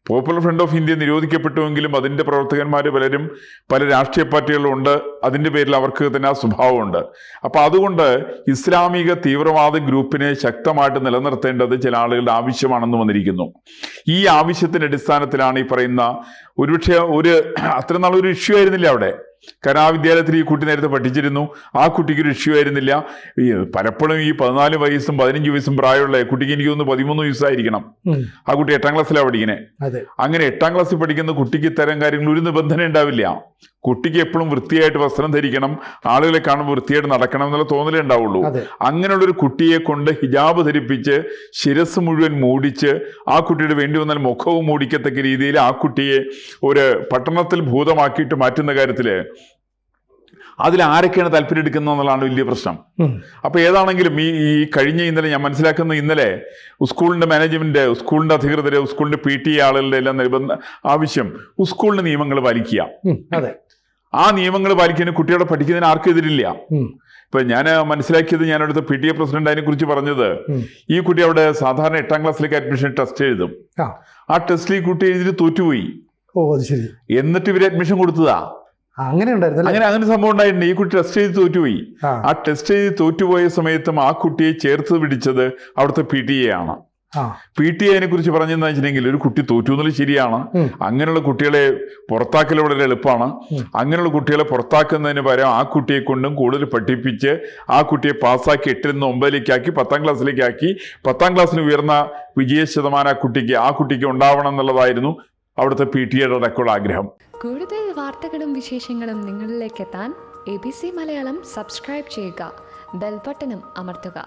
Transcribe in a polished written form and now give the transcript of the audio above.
Popular front of India നിരോധിക്കപ്പെട്ടുവെങ്കിലും അതിൻ്റെ പ്രവർത്തകന്മാർ പലരും പല രാഷ്ട്രീയ പാർട്ടികളുണ്ട്. അതിൻ്റെ പേരിൽ അവർക്ക് തന്നെ ആ സ്വഭാവമുണ്ട്. അപ്പോൾ അതുകൊണ്ട് ഇസ്ലാമിക തീവ്രവാദ ഗ്രൂപ്പിനെ ശക്തമായിട്ട് നിലനിർത്തേണ്ടത് ചില ആളുകളുടെ ആവശ്യമാണെന്ന് വന്നിരിക്കുന്നു. ഈ ആവശ്യത്തിൻ്റെ അടിസ്ഥാനത്തിലാണ് ഈ പറയുന്ന ഒരുപക്ഷെ അത്ര നാളൊരു ഇഷ്യൂ ആയിരുന്നില്ല അവിടെ. കാരണം ആ വിദ്യാലയത്തിൽ ഈ കുട്ടി നേരത്തെ പഠിച്ചിരുന്നു. ആ കുട്ടിക്ക് ഒരു ഇഷ്യൂ ആയിരുന്നില്ല. പലപ്പോഴും ഈ 14 വയസ്സും 15 വയസ്സും പ്രായമുള്ള കുട്ടിക്ക് എനിക്ക് തോന്നുന്നു 13 വയസ്സായിരിക്കണം. ആ കുട്ടി 8ാം ക്ലാസ്സിലാണ് പഠിക്കുന്നത്. അങ്ങനെ 8ാം ക്ലാസ്സിൽ പഠിക്കുന്ന കുട്ടിക്ക് ഇത്തരം കാര്യങ്ങൾ ഒരു നിബന്ധന ഉണ്ടാവില്ല. കുട്ടിക്ക് എപ്പോഴും വൃത്തിയായിട്ട് വസ്ത്രം ധരിക്കണം, ആളുകളെ കാണുമ്പോൾ വൃത്തിയായിട്ട് നടക്കണം എന്നുള്ള തോന്നലേ ഉണ്ടാവുള്ളൂ. അങ്ങനെയുള്ളൊരു കുട്ടിയെ കൊണ്ട് ഹിജാബ് ധരിപ്പിച്ച് ശിരസ് മുഴുവൻ മൂടിച്ച് ആ കുട്ടിയുടെ വേണ്ടി വന്നാൽ മുഖവും മൂടിക്കത്തക്ക രീതിയിൽ ആ കുട്ടിയെ ഒരു പട്ടണത്തിൽ ഭൂതമാക്കിയിട്ട് മാറ്റുന്ന കാര്യത്തിൽ അതിൽ ആരൊക്കെയാണ് താല്പര്യം എടുക്കുന്നത് എന്നുള്ളതാണ് വലിയ പ്രശ്നം. അപ്പൊ ഏതാണെങ്കിലും ഈ കഴിഞ്ഞ ഇന്നലെ ഞാൻ മനസ്സിലാക്കുന്ന ഇന്നലെ സ്കൂളിന്റെ മാനേജ്മെന്റ്, സ്കൂളിന്റെ അധികൃതര്, സ്കൂളിന്റെ PTA ആളുകളുടെ എല്ലാം ആവശ്യം സ്കൂളിന്റെ നിയമങ്ങൾ പാലിക്കുക. ആ നിയമങ്ങൾ പാലിക്കാൻ കുട്ടികളെ പഠിക്കുന്നതിന് ആർക്കും എതിരില്ല. ഇപ്പൊ ഞാൻ മനസ്സിലാക്കിയത്, ഞാനടുത്ത PTA പ്രസിഡന്റ് അതിനെ കുറിച്ച് പറഞ്ഞത്, ഈ കുട്ടി അവിടെ സാധാരണ 8ാം ക്ലാസ്സിലേക്ക് അഡ്മിഷൻ ടെസ്റ്റ് എഴുതും. ആ ടെസ്റ്റിൽ ഈ കുട്ടി എഴുതിയിട്ട് തോറ്റുപോയി. എന്നിട്ട് ഇവര് അഡ്മിഷൻ കൊടുത്തതാ. അങ്ങനെ സംഭവം ഉണ്ടായിട്ടുണ്ട്. ഈ കുട്ടി ടെസ്റ്റ് ചെയ്ത് തോറ്റുപോയി. ആ ടെസ്റ്റ് ചെയ്ത് തോറ്റുപോയ സമയത്തും ആ കുട്ടിയെ ചേർത്ത് പിടിച്ചത് അവിടുത്തെ PTA ആണ്. PTA അതിനെ കുറിച്ച് പറഞ്ഞെന്ന് വെച്ചിട്ടുണ്ടെങ്കിൽ, ഒരു കുട്ടി തോറ്റു എന്നുള്ളത് ശരിയാണ്. അങ്ങനെയുള്ള കുട്ടികളെ പുറത്താക്കൽ വളരെ എളുപ്പമാണ്. അങ്ങനെയുള്ള കുട്ടികളെ പുറത്താക്കുന്നതിന് പകരം ആ കുട്ടിയെ കൊണ്ടും കൂടുതൽ പഠിപ്പിച്ച് ആ കുട്ടിയെ പാസ്സാക്കി 8ൽ നിന്ന് 9ലേക്ക് ആക്കി 10ാം ക്ലാസ്സിലേക്ക് ആക്കി 10ാം ക്ലാസ്സിന് ഉയർന്ന വിജയ ശതമാനം ആ കുട്ടിക്ക് ഉണ്ടാവണം എന്നുള്ളതായിരുന്നു അവിടുത്തെ PTA അടക്കമുള്ള ആഗ്രഹം. കൂടുതൽ വാർത്തകളും വിശേഷങ്ങളും നിങ്ങളിലേക്ക് എത്താൻ ABC മലയാളം സബ്സ്ക്രൈബ് ചെയ്യുക, ബെൽ ബട്ടണും അമർത്തുക.